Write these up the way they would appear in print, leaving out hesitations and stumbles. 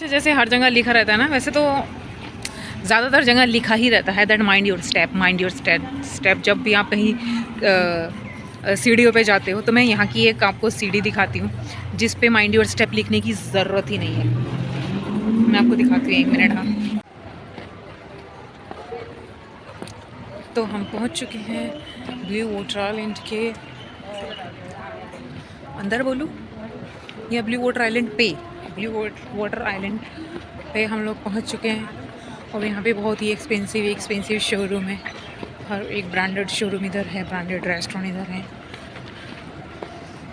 वैसे जैसे हर जगह लिखा रहता है ना, वैसे तो ज़्यादातर जगह लिखा ही रहता है that mind your step, mind your step. जब भी आप कहीं सीढ़ियों पे जाते हो तो मैं यहाँ की एक आपको सीढ़ी दिखाती हूँ जिस पे माइंड योर स्टेप लिखने की ज़रूरत ही नहीं है। मैं आपको दिखाती हूँ, 1 मिनट। हाँ, तो हम पहुँच चुके हैं ब्लू वाटर आइलैंड के अंदर बोलूँ या ब्लू वाटर आइलैंड पे। ब्लू वाटर आइलैंड पे हम लोग पहुँच चुके हैं और यहाँ पे बहुत ही एक्सपेंसिव शोरूम है। हर एक ब्रांडेड शोरूम इधर है, ब्रांडेड रेस्टोरेंट इधर है।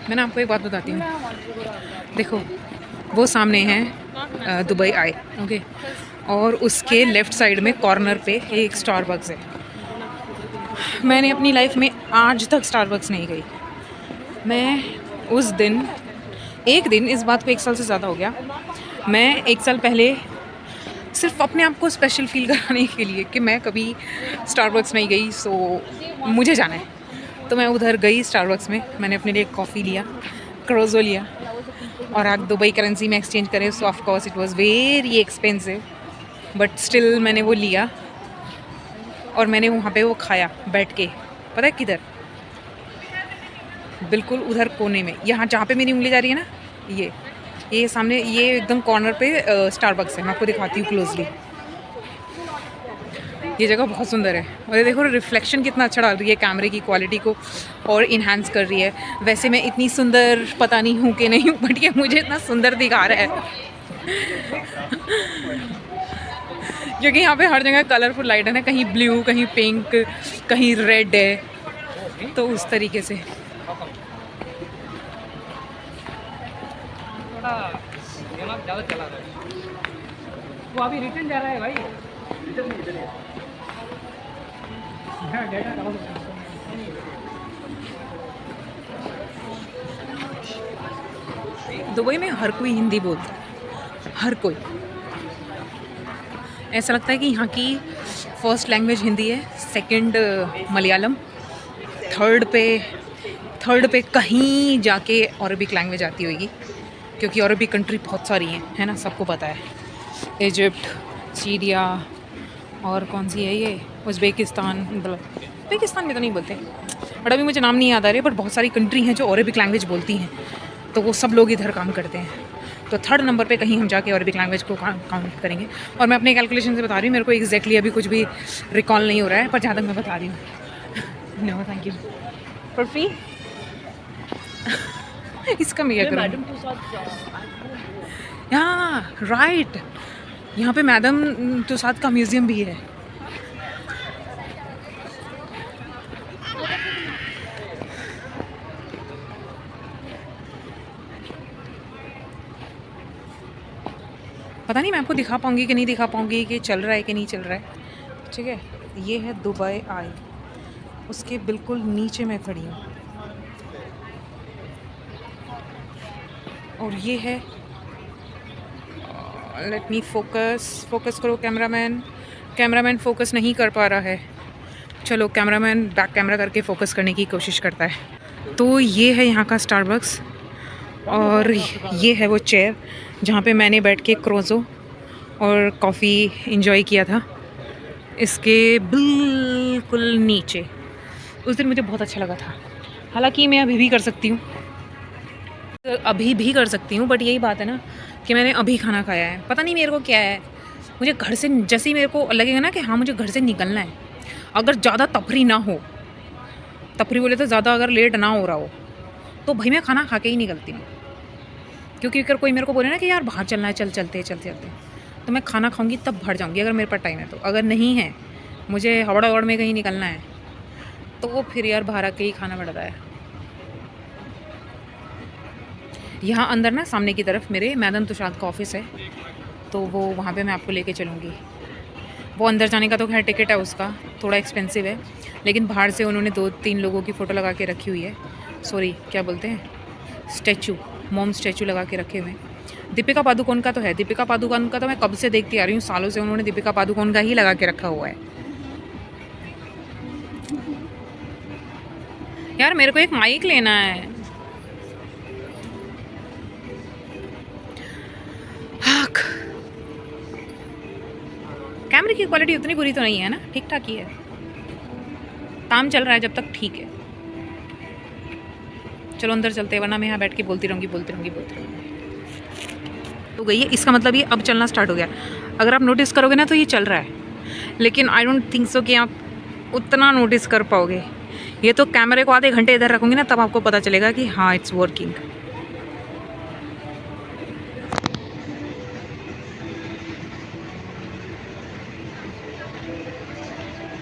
मैं ना आपको एक बात बताती हूँ, देखो वो सामने है दुबई आई, ओके, और उसके लेफ़्ट साइड में कॉर्नर पे एक स्टारबक्स है। मैंने अपनी लाइफ में आज तक स्टारबक्स नहीं गई। मैं उस दिन, एक दिन, इस बात को 1 साल से ज़्यादा हो गया, मैं 1 साल पहले सिर्फ अपने आप को स्पेशल फील कराने के लिए कि मैं कभी स्टारबक्स नहीं गई, सो मुझे जाना है, तो मैं उधर गई स्टारबक्स में। मैंने अपने लिए कॉफ़ी लिया, क्रोज़ो लिया, और आप दुबई करेंसी में एक्सचेंज करें सो of course it was very expensive, but still मैंने वो लिया और मैंने वहाँ पे वो खाया बैठ के। पता है किधर? बिल्कुल उधर कोने में, यहाँ जहाँ पे मेरी उंगली जा रही है ना, ये सामने, ये एकदम कॉर्नर पे स्टारबक्स है। मैं आपको दिखाती हूँ क्लोजली। ये जगह बहुत सुंदर है और ये देखो रिफ्लेक्शन कितना अच्छा डाल रही है, कैमरे की क्वालिटी को और इन्हांस कर रही है। वैसे मैं इतनी सुंदर पता नहीं हूँ कि नहीं, बट ये मुझे इतना सुंदर दिखा रहा है क्योंकि यहाँ पे हर जगह कलरफुल लाइट है ना, कहीं ब्लू, कहीं पिंक, कहीं रेड है, तो उस तरीके से। ज़्यादा चला रहा है वो, अभी रिटर्न जा रहा है भाई। रिटर्न नहीं, इधर है डेटा। दुबई में हर कोई हिंदी बोलता है, हर कोई। ऐसा लगता है कि यहाँ की फर्स्ट लैंग्वेज हिंदी है, सेकंड मलयालम, थर्ड पे कहीं जाके अरबिक लैंग्वेज आती होगी, क्योंकि अरबिक कंट्री बहुत सारी हैं, है ना, सबको पता है। इजिप्ट, सीरिया, और कौन सी है ये, उज़्बेकिस्तान में तो नहीं बोलते, बट अभी मुझे नाम नहीं याद आ रहे, बट बहुत सारी कंट्री हैं जो अरबिक लैंग्वेज बोलती हैं, तो वो सब लोग इधर काम करते हैं। तो थर्ड नंबर पे कहीं हम जाके अरबिक लैंग्वेज को काउंट करेंगे। और मैं अपने कैलकुलेशन से बता रही हूँ, मेरे को एग्जैक्टली अभी कुछ भी रिकॉल नहीं हो रहा है, पर जहाँ तक मैं बता रही हूँ। No thank you for free. इसका मैं क्या करूँ? हाँ राइट, यहाँ पे मैडम तुसाद का म्यूज़ियम भी है। पता नहीं मैं आपको दिखा पाऊँगी कि नहीं दिखा पाऊँगी, कि चल रहा है कि नहीं चल रहा है। ठीक है, ये है दुबई आई, उसके बिल्कुल नीचे मैं खड़ी हूँ, और ये है, लेट मी फोकस करो कैमरामैन फोकस नहीं कर पा रहा है। चलो कैमरामैन बैक कैमरा करके फोकस करने की कोशिश करता है। तो ये है यहाँ का स्टारबक्स, और ये है वो चेयर जहाँ पे मैंने बैठ के क्रोज़ो और कॉफ़ी इंजॉय किया था, इसके बिल्कुल नीचे। उस दिन मुझे बहुत अच्छा लगा था। हालांकि मैं अभी भी कर सकती हूँ, बट यही बात है ना कि मैंने अभी खाना खाया है। पता नहीं मेरे को क्या है, मुझे घर से जैसे ही मेरे को लगेगा ना कि हाँ मुझे घर से निकलना है, अगर ज़्यादा तफरी ना हो, तफरी बोले तो ज़्यादा अगर लेट ना हो रहा हो, तो भाई मैं खाना खा के ही निकलती हूँ। क्योंकि अगर कोई मेरे को बोले ना कि यार बाहर चलना है, चलते तो मैं खाना खाऊंगी तब बाहर जाऊंगी, अगर मेरे पास टाइम है तो। अगर नहीं है, मुझे हवड़ा हवड़ में कहीं निकलना है, तो वो फिर यार बाहर आके ही खाना पड़ता है। यहाँ अंदर ना सामने की तरफ मेरे मैदन तुशाद का ऑफिस है, तो वो वहाँ पे मैं आपको लेके चलूँगी। वो अंदर जाने का तो खैर टिकट है उसका, थोड़ा एक्सपेंसिव है, लेकिन बाहर से उन्होंने 2-3 लोगों की फ़ोटो लगा के रखी हुई है। सॉरी क्या बोलते हैं, स्टैचू, मॉम स्टैचू लगा के रखे हुए हैं। दीपिका पादुकोण का तो है, दीपिका पादुकोण का तो मैं कब से देखती आ रही हूँ, सालों से उन्होंने दीपिका पादुकोण का ही लगा के रखा हुआ है। यार मेरे को एक माइक लेना है। कैमरे की क्वालिटी उतनी बुरी तो नहीं है ना, ठीक ठाक ही है, काम चल रहा है जब तक, ठीक है। चलो अंदर चलते हैं, वरना मैं यहाँ बैठ के बोलती रहूँगी। तो गई है, इसका मतलब ये अब चलना स्टार्ट हो गया। अगर आप नोटिस करोगे ना तो ये चल रहा है, लेकिन आई डोंट थिंक सो कि आप उतना नोटिस कर पाओगे। ये तो कैमरे को आधे घंटे इधर रखूँगी ना, तब आपको पता चलेगा कि हाँ इट्स वर्किंग।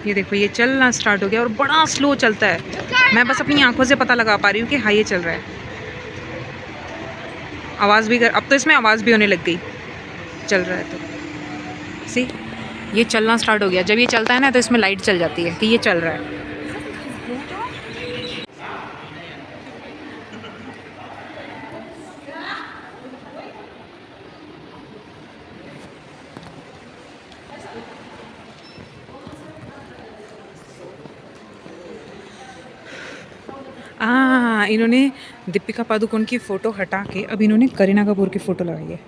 ये देखो ये चलना स्टार्ट हो गया और बड़ा स्लो चलता है। मैं बस अपनी आंखों से पता लगा पा रही हूँ कि हाँ ये चल रहा है। आवाज़ भी अब तो इसमें आवाज़ भी होने लग गई, चल रहा है तो। सी ये चलना स्टार्ट हो गया। जब ये चलता है ना तो इसमें लाइट चल जाती है कि ये चल रहा है। इन्होंने दीपिका पादुकोण की फ़ोटो हटा के अब इन्होंने करीना कपूर की फ़ोटो लगाई है,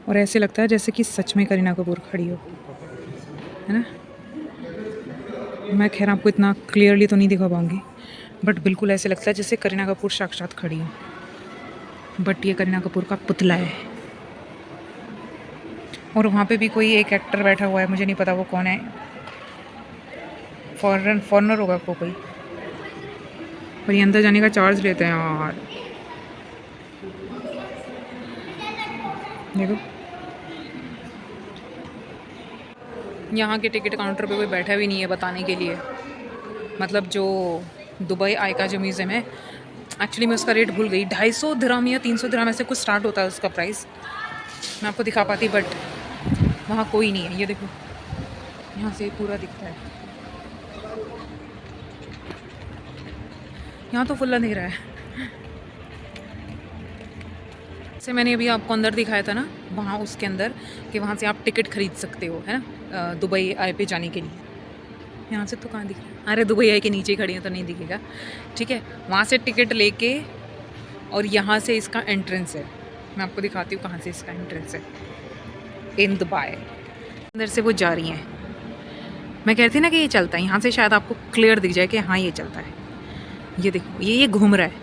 और ऐसे लगता है जैसे कि सच में करीना कपूर खड़ी हो, है ना। मैं खैर आपको इतना क्लियरली तो नहीं दिखा पाऊँगी, बट बिल्कुल ऐसे लगता है जैसे करीना कपूर साक्षात खड़ी हो, बट ये करीना कपूर का पुतला है। और वहाँ पे भी कोई एक एक्टर बैठा हुआ है, मुझे नहीं पता वो कौन है, फॉरेनर होगा वो कोई। और ये अंदर जाने का चार्ज लेते हैं यार, देखो यहाँ के टिकट काउंटर पे कोई बैठा भी नहीं है बताने के लिए। मतलब जो दुबई आई का जो म्यूज़ियम है, एक्चुअली मैं उसका रेट भूल गई, 250 दिरहम या 300 दिरहम ऐसे कुछ स्टार्ट होता है उसका प्राइस। मैं आपको दिखा पाती, बट वहाँ कोई नहीं है। ये देखो यहाँ से पूरा दिखता है, यहाँ तो फुल अंधेरा है। जैसे मैंने अभी आपको अंदर दिखाया था ना, वहाँ उसके अंदर कि वहाँ से आप टिकट खरीद सकते हो, है ना, दुबई आई पे जाने के लिए। यहाँ से तो कहाँ दिख रहा है, अरे दुबई आई के नीचे ही खड़ी है तो नहीं दिखेगा, ठीक है। वहाँ से टिकट लेके और यहाँ से इसका एंट्रेंस है। मैं आपको दिखाती हूँ कहाँ से इसका एंट्रेंस है इन दुबई। अंदर से वो जा रही हैं। मैं कहती ना कि ये चलता है, यहाँ से शायद आपको क्लियर दिख जाए कि हाँ ये चलता है। ये देखो ये घूम रहा है,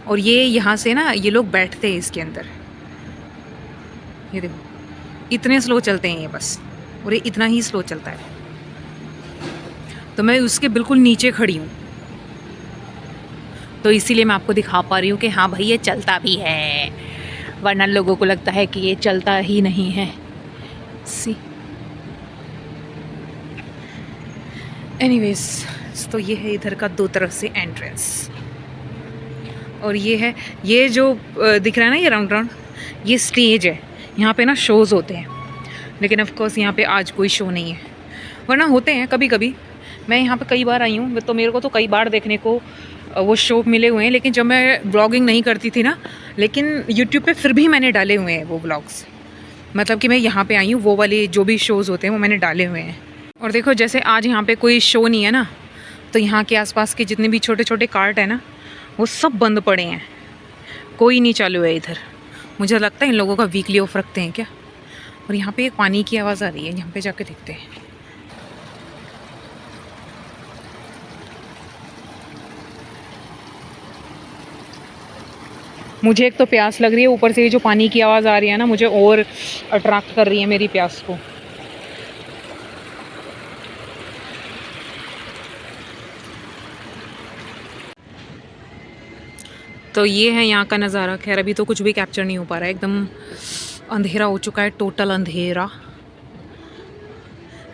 और ये यहाँ से ना ये लोग बैठते हैं इसके अंदर। ये देखो इतने स्लो चलते हैं ये बस, और ये इतना ही स्लो चलता है। तो मैं उसके बिल्कुल नीचे खड़ी हूँ, तो इसीलिए मैं आपको दिखा पा रही हूँ कि हाँ भाई ये चलता भी है, वरना लोगों को लगता है कि ये चलता ही नहीं है। सी एनीवेज, तो ये है इधर का 2 तरफ से एंट्रेंस। और ये है, ये जो दिख रहा है ना ये राउंड, ये स्टेज है। यहाँ पे ना शोज़ होते हैं, लेकिन ऑफ कोर्स यहाँ पे आज कोई शो नहीं है, वरना होते हैं कभी कभी। मैं यहाँ पे कई बार आई हूँ, तो मेरे को तो कई बार देखने को वो शो मिले हुए हैं। लेकिन जब मैं ब्लॉगिंग नहीं करती थी ना, लेकिन यूट्यूब पे फिर भी मैंने डाले हुए हैं वो ब्लॉग्स। मतलब कि मैं यहाँ पे आई हूँ, वो वाले जो भी शोज़ होते हैं वो मैंने डाले हुए हैं। और देखो जैसे आज यहाँ पे कोई शो नहीं है ना, तो यहाँ के आसपास के जितने भी छोटे छोटे कार्ट है ना, वो सब बंद पड़े हैं, कोई नहीं चालू है इधर। मुझे लगता है इन लोगों का वीकली ऑफ रखते हैं क्या। और यहाँ पे एक पानी की आवाज़ आ रही है, यहाँ पे जाके देखते हैं। मुझे एक तो प्यास लग रही है, ऊपर से ये जो पानी की आवाज़ आ रही है ना, मुझे और अट्रैक्ट कर रही है मेरी प्यास को। तो ये है यहाँ का नज़ारा। खैर अभी तो कुछ भी कैप्चर नहीं हो पा रहा है, एकदम अंधेरा हो चुका है, टोटल अंधेरा।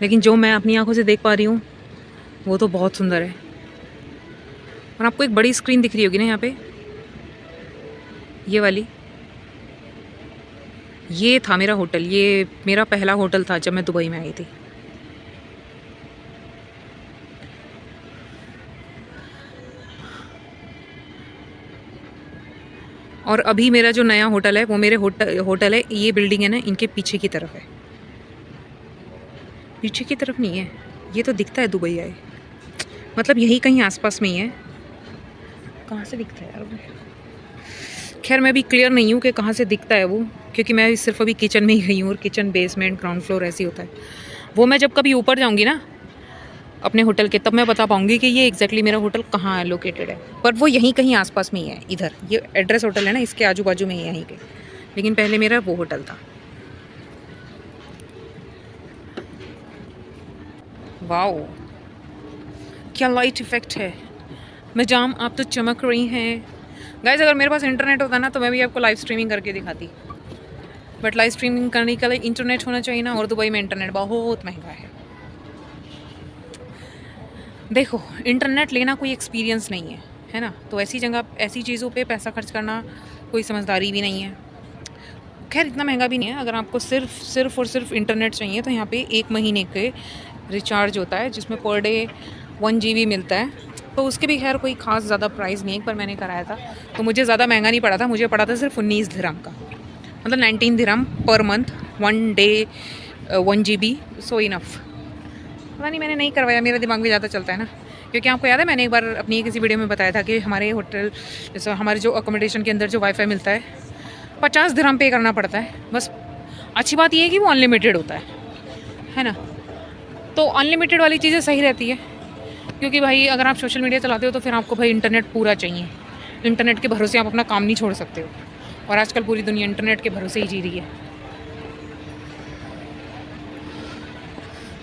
लेकिन जो मैं अपनी आंखों से देख पा रही हूँ वो तो बहुत सुंदर है। और आपको एक बड़ी स्क्रीन दिख रही होगी ना यहाँ पे, ये वाली। ये था मेरा होटल, ये मेरा पहला होटल था जब मैं दुबई में आई थी। और अभी मेरा जो नया होटल है वो मेरे होटल है, ये बिल्डिंग है ना, इनके पीछे की तरफ है। पीछे की तरफ नहीं है, ये तो दिखता है दुबई आई, मतलब यही कहीं आसपास में ही है। कहाँ से दिखता है यार वो? खैर मैं भी क्लियर नहीं हूँ कि कहाँ से दिखता है वो, क्योंकि मैं सिर्फ अभी किचन में ही गई हूँ, और किचन बेसमेंट ग्राउंड फ्लोर ऐसे ही होता है। वो मैं जब कभी ऊपर जाऊँगी ना अपने होटल के, तब मैं बता पाऊँगी कि ये एग्जैक्टली मेरा होटल कहाँ है लोकेटेड है। पर वो यहीं कहीं आसपास में ही है, इधर ये एड्रेस होटल है ना, इसके आजू बाजू में ही है यहीं के। लेकिन पहले मेरा वो होटल था। वाओ क्या लाइट इफेक्ट है। मैं जाम आप तो चमक रही हैं गाइस। अगर मेरे पास इंटरनेट होता ना तो मैं भी आपको लाइव स्ट्रीमिंग करके दिखाती, बट लाइव स्ट्रीमिंग करने के लिए इंटरनेट होना चाहिए ना, और दुबई में इंटरनेट बहुत महंगा है। देखो इंटरनेट लेना कोई एक्सपीरियंस नहीं है, है ना, तो ऐसी जगह ऐसी चीज़ों पे पैसा खर्च करना कोई समझदारी भी नहीं है। खैर इतना महंगा भी नहीं है। अगर आपको सिर्फ और सिर्फ इंटरनेट चाहिए तो यहाँ पे 1 महीने के रिचार्ज होता है, जिसमें पर डे 1 GB मिलता है। तो उसके भी खैर कोई ख़ास ज़्यादा प्राइस नहीं है। एक बार मैंने कराया था तो मुझे ज़्यादा महंगा नहीं पड़ा था, मुझे पड़ा था सिर्फ 19 दिरहम का, मतलब 19 दिरहम पर मंथ, 1 डे 1 GB, सो इनफ। पता नहीं मैंने नहीं करवाया, मेरा दिमाग भी ज़्यादा चलता है ना। क्योंकि आपको याद है मैंने एक बार अपनी किसी वीडियो में बताया था कि हमारे होटल जैसे हमारे जो अकोमोडेशन के अंदर जो वाईफाई मिलता है 50 दिरहम पे करना पड़ता है बस। अच्छी बात यह है कि वो अनलिमिटेड होता है ना। तो अनलिमिटेड वाली चीज़ें सही रहती है, क्योंकि भाई अगर आप सोशल मीडिया चलाते हो तो फिर आपको भाई इंटरनेट पूरा चाहिए। इंटरनेट के भरोसे आप अपना काम नहीं छोड़ सकते हो, और आजकल पूरी दुनिया इंटरनेट के भरोसे ही जी रही है।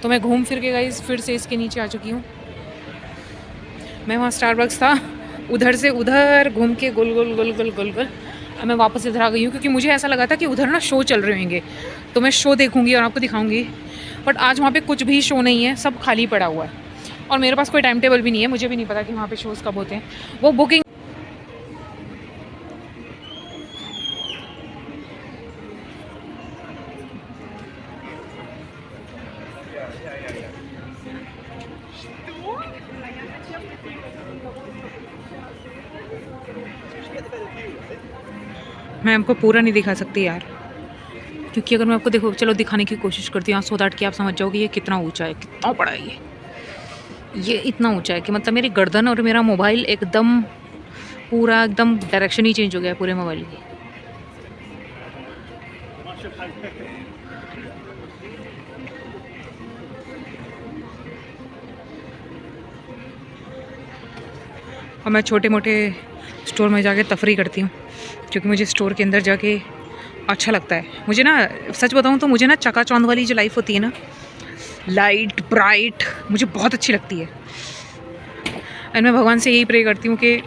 तो मैं घूम फिर के गाइस फिर से इसके नीचे आ चुकी हूँ। मैं वहाँ स्टारबक्स था, उधर से उधर घूम के गोल गोल गोल गोल गोल गोल अब मैं वापस इधर आ गई हूँ, क्योंकि मुझे ऐसा लगा था कि उधर ना शो चल रहे होंगे तो मैं शो देखूँगी और आपको दिखाऊँगी। बट आज वहाँ पे कुछ भी शो नहीं है, सब खाली पड़ा हुआ है, और मेरे पास कोई टाइम टेबल भी नहीं है। मुझे भी नहीं पता कि वहाँ पे शोज़ कब होते हैं। वो बुकिंग मैं आपको पूरा नहीं दिखा सकती यार, क्योंकि अगर मैं आपको देखो चलो दिखाने की कोशिश करती हूँ सो दैट कि आप समझ जाओगे ये कितना ऊंचा है, कितना बड़ा है ये इतना ऊंचा है कि मतलब मेरी गर्दन और मेरा मोबाइल एकदम पूरा एकदम डायरेक्शन ही चेंज हो गया है पूरे मोबाइल की। और मैं छोटे मोटे स्टोर में जाके तफरी करती हूँ, क्योंकि मुझे स्टोर के अंदर जाके अच्छा लगता है। मुझे ना सच बताऊँ तो मुझे ना चकाचौंध वाली जो लाइफ होती है ना, लाइट ब्राइट, मुझे बहुत अच्छी लगती है। और मैं भगवान से यही प्रे करती हूँ कि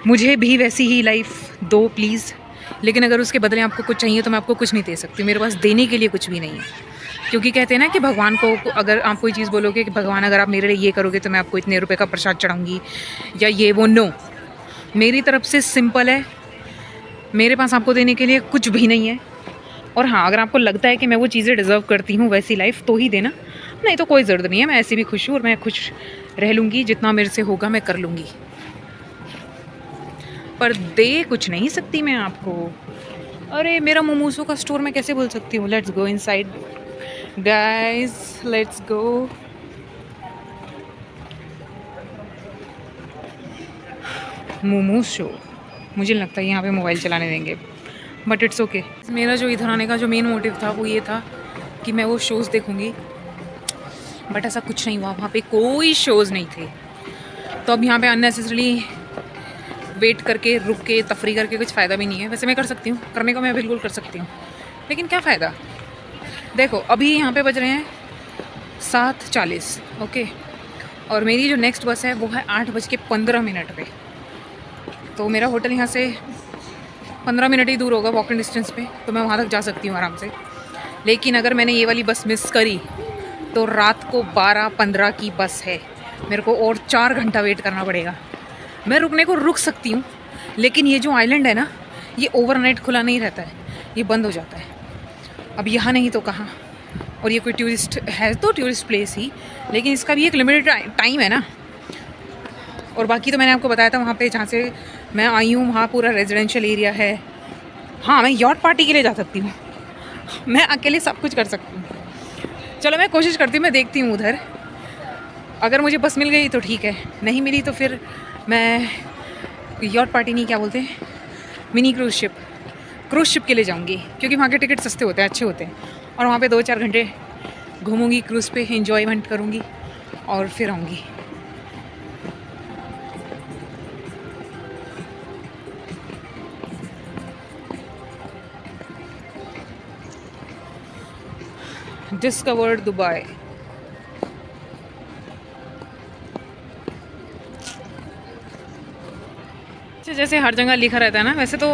मुझे भी वैसी ही लाइफ दो प्लीज़। लेकिन अगर उसके बदले आपको कुछ चाहिए तो मैं आपको कुछ नहीं दे सकती, मेरे पास देने के लिए कुछ भी नहीं है। क्योंकि कहते हैं ना कि भगवान को अगर आप कोई चीज़ बोलोगे कि भगवान अगर आप मेरे लिए ये करोगे तो मैं आपको इतने रुपए का प्रसाद चढ़ाऊँगी या ये वो, नो, मेरी तरफ से सिंपल है, मेरे पास आपको देने के लिए कुछ भी नहीं है। और हाँ, अगर आपको लगता है कि मैं वो चीज़ें डिज़र्व करती हूँ वैसी लाइफ तो ही देना, नहीं तो कोई ज़रूरत नहीं है। मैं ऐसे भी खुश हूँ और मैं खुश रह लूँगी, जितना मेरे से होगा मैं कर लूँगी, पर दे कुछ नहीं सकती मैं आपको। अरे मेरा मोमोसो का स्टोर मैं कैसे बोल सकती हूँ। Let's go inside guys, let's go. मोमोसो मुझे लगता है यहाँ पे मोबाइल चलाने देंगे, बट इट्स ओके। मेरा जो इधर आने का जो मेन मोटिव था वो ये था कि मैं वो शोज़ देखूँगी, बट ऐसा कुछ नहीं हुआ। वहाँ पे कोई शोज़ नहीं थे, तो अब यहाँ पे अननेसेसरली वेट करके रुक के तफरी करके कुछ फ़ायदा भी नहीं है। वैसे मैं कर सकती हूँ, करने को मैं बिल्कुल कर सकती हूँ, लेकिन क्या फ़ायदा। देखो अभी यहाँ पे बज रहे हैं 7:40, ओके, और मेरी जो नेक्स्ट बस है वो है 8:15 पे। तो मेरा होटल यहाँ से 15 मिनट ही दूर होगा वॉकिंग डिस्टेंस पे, तो मैं वहाँ तक जा सकती हूँ आराम से। लेकिन अगर मैंने ये वाली बस मिस करी तो रात को 12:15 की बस है, मेरे को और 4 घंटा वेट करना पड़ेगा। मैं रुकने को रुक सकती हूँ, लेकिन ये जो आइलैंड है ना, ये ओवरनाइट खुला नहीं रहता है, ये बंद हो जाता है। अब यहाँ नहीं तो कहाँ। और ये कोई टूरिस्ट है तो टूरिस्ट प्लेस ही, लेकिन इसका भी एक लिमिटेड टाइम है ना। और बाकी तो मैंने आपको बताया था वहाँ पे जहाँ से मैं आई हूँ वहाँ पूरा रेजिडेंशियल एरिया है। हाँ, मैं यॉट पार्टी के लिए जा सकती हूँ, मैं अकेले सब कुछ कर सकती हूँ। चलो मैं कोशिश करती हूँ, मैं देखती हूँ उधर। अगर मुझे बस मिल गई तो ठीक है, नहीं मिली तो फिर मैं यॉट पार्टी नहीं, क्या बोलते हैं, मिनी क्रूज़ शिप के लिए जाऊँगी, क्योंकि वहाँ के टिकट सस्ते होते हैं, अच्छे होते हैं, और वहाँ पे 2-4 घंटे घूमूंगी क्रूज़ पे, एंजॉयमेंट करूँगी और फिर आऊँगी। Discovered Dubai. जैसे हर जगह लिखा रहता है ना, वैसे तो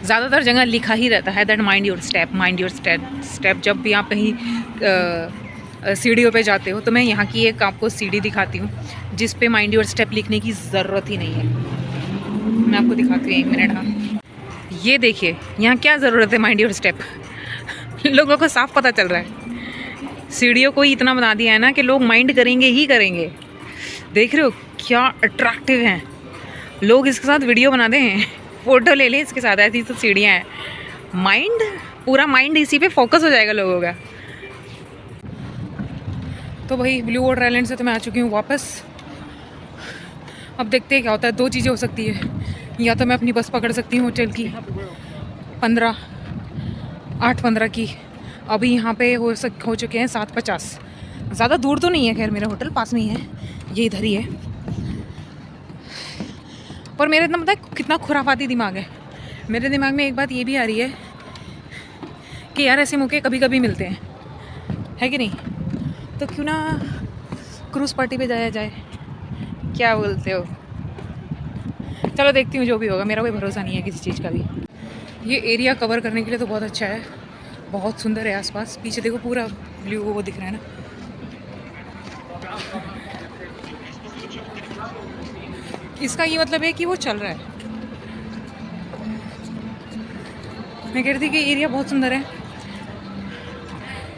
ज़्यादातर जगह लिखा ही रहता है that mind your step, mind your step. जब भी आप कहीं सीढ़ियों पे जाते हो तो मैं यहाँ की एक आपको सीढ़ी दिखाती हूँ जिस पे माइंड योर स्टेप लिखने की ज़रूरत ही नहीं है। मैं आपको दिखाती हूँ, 1 मिनट। हाँ, ये देखिए, यहाँ क्या ज़रूरत है माइंड योर स्टेप। लोगों को साफ पता चल रहा है। सीढ़ियों को ही इतना बना दिया है ना कि लोग माइंड करेंगे ही करेंगे। देख रहे हो क्या अट्रैक्टिव हैं लोग, इसके साथ वीडियो बना दें, फ़ोटो ले लें इसके साथ। ऐसी तो सीढ़ियाँ हैं, माइंड, पूरा माइंड इसी पे फोकस हो जाएगा लोगों का। तो भाई ब्लू वाटर आइलैंड से तो मैं आ चुकी हूँ वापस। अब देखते हैं क्या होता है। 2 चीज़ें हो सकती है, या तो मैं अपनी बस पकड़ सकती हूँ होटल की 8:15 की। अभी यहाँ पे हो चुके हैं 7:50। ज़्यादा दूर तो नहीं है, खैर मेरा होटल पास में ही है, ये इधर ही है। पर मेरे इतना पता है कितना खुराफाती दिमाग है। मेरे दिमाग में एक बात ये भी आ रही है कि यार ऐसे मौके कभी कभी मिलते हैं, है कि नहीं? तो क्यों ना क्रूज़ पार्टी पे जाया जाए, क्या बोलते हो? चलो देखती हूँ, जो भी होगा। मेरा कोई भरोसा नहीं है किसी चीज़ का भी। ये एरिया कवर करने के लिए तो बहुत अच्छा है, बहुत सुंदर है आसपास। पीछे देखो पूरा ब्लू वो दिख रहा है ना। इसका ये मतलब है कि वो चल रहा है। मैं कह रही थी कि एरिया बहुत सुंदर है,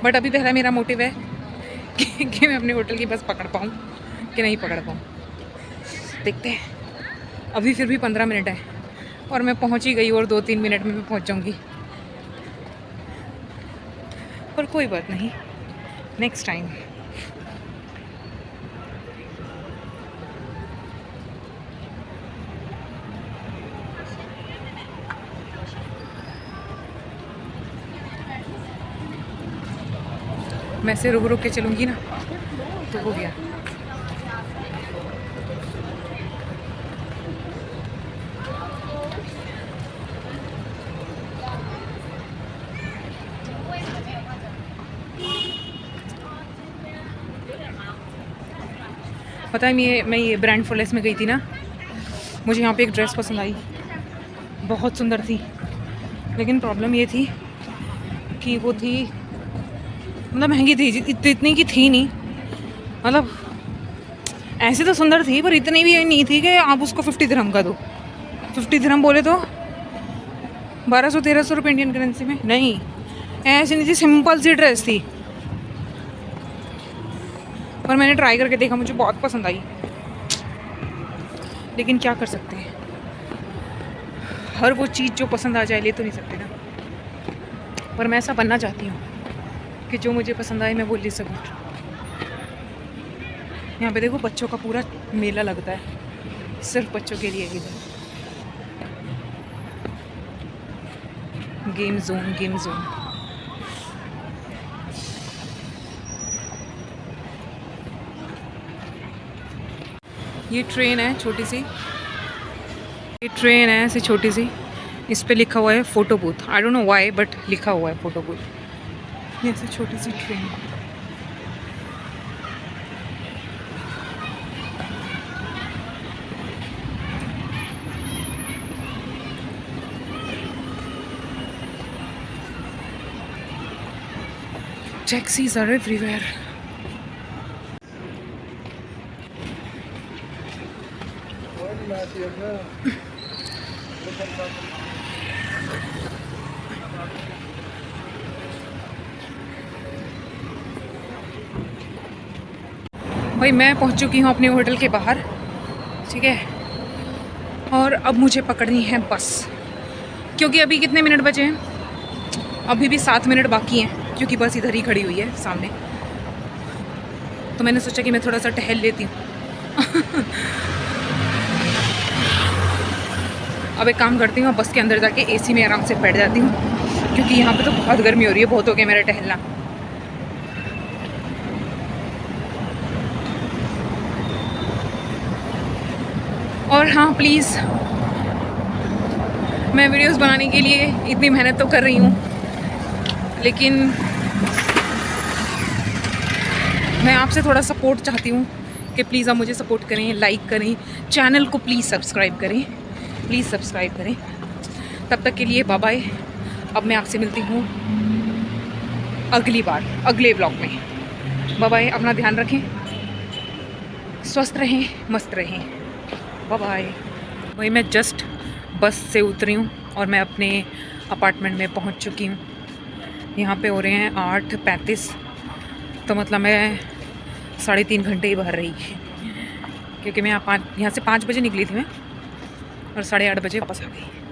बट अभी पहला मेरा मोटिव है कि मैं अपने होटल की बस पकड़ पाऊँ कि नहीं पकड़ पाऊँ। देखते हैं। अभी फिर भी 15 मिनट है और मैं पहुँच ही गई, और 2-3 मिनट में मैं पहुँच जाऊँगी। पर कोई बात नहीं, नेक्स्ट टाइम। मैं से रुक रुक के चलूँगी ना तो हो गया। पता है मैं ये ब्रांड फॉलेस में गई थी ना, मुझे यहाँ पे एक ड्रेस पसंद आई, बहुत सुंदर थी। लेकिन प्रॉब्लम ये थी कि वो थी, मतलब महंगी थी, इतनी की थी नहीं। मतलब ऐसे तो सुंदर थी पर इतनी भी नहीं थी कि आप उसको 50 दिरहम का दो। 50 दिरहम बोले तो 1200-1300 रुपये इंडियन करेंसी में। नहीं, ऐसी नहीं थी, सिंपल सी ड्रेस थी। और मैंने ट्राई करके देखा, मुझे बहुत पसंद आई। लेकिन क्या कर सकते हैं, हर वो चीज़ जो पसंद आ जाए ले तो नहीं सकते ना। पर मैं ऐसा बनना चाहती हूँ कि जो मुझे पसंद आए मैं वो ले सकूँ। यहाँ पे देखो बच्चों का पूरा मेला लगता है, सिर्फ बच्चों के लिए इधर। Game zone. ये ट्रेन है छोटी सी, ये ट्रेन है ऐसी छोटी सी। इस पे लिखा हुआ है photo booth. I don't know why, but लिखा हुआ है फ़ोटो बूथ। ये ऐसी छोटी सी ट्रेन। Taxis are everywhere. भाई मैं पहुंच चुकी हूँ अपने होटल के बाहर, ठीक है। और अब मुझे पकड़नी है बस, क्योंकि अभी कितने मिनट बचे हैं? अभी भी 7 मिनट बाकी हैं, क्योंकि बस इधर ही खड़ी हुई है सामने। तो मैंने सोचा कि मैं थोड़ा सा टहल लेती हूँ। अब एक काम करती हूँ, बस के अंदर जाके एसी में आराम से बैठ जाती हूँ, क्योंकि यहाँ पे तो बहुत गर्मी हो रही है। बहुत हो गया मेरा टहलना। और हाँ प्लीज़, मैं वीडियोस बनाने के लिए इतनी मेहनत तो कर रही हूँ, लेकिन मैं आपसे थोड़ा सपोर्ट चाहती हूँ कि प्लीज़ आप मुझे सपोर्ट करें, लाइक करें, चैनल को प्लीज़ सब्सक्राइब करें, प्लीज़ सब्सक्राइब करें। तब तक के लिए बाय बाय। अब मैं आपसे मिलती हूँ अगली बार अगले ब्लॉग में। बाय बाय, अपना ध्यान रखें, स्वस्थ रहें, मस्त रहें। Bye bye. वही मैं जस्ट बस से उतरी हूँ और मैं अपने अपार्टमेंट में पहुँच चुकी हूँ। यहाँ पे हो रहे हैं 8:35, तो मतलब मैं 3.5 घंटे ही बाहर रही, क्योंकि मैं यहाँ से 5 बजे निकली थी मैं और 8:30 बजे वापस आ गई।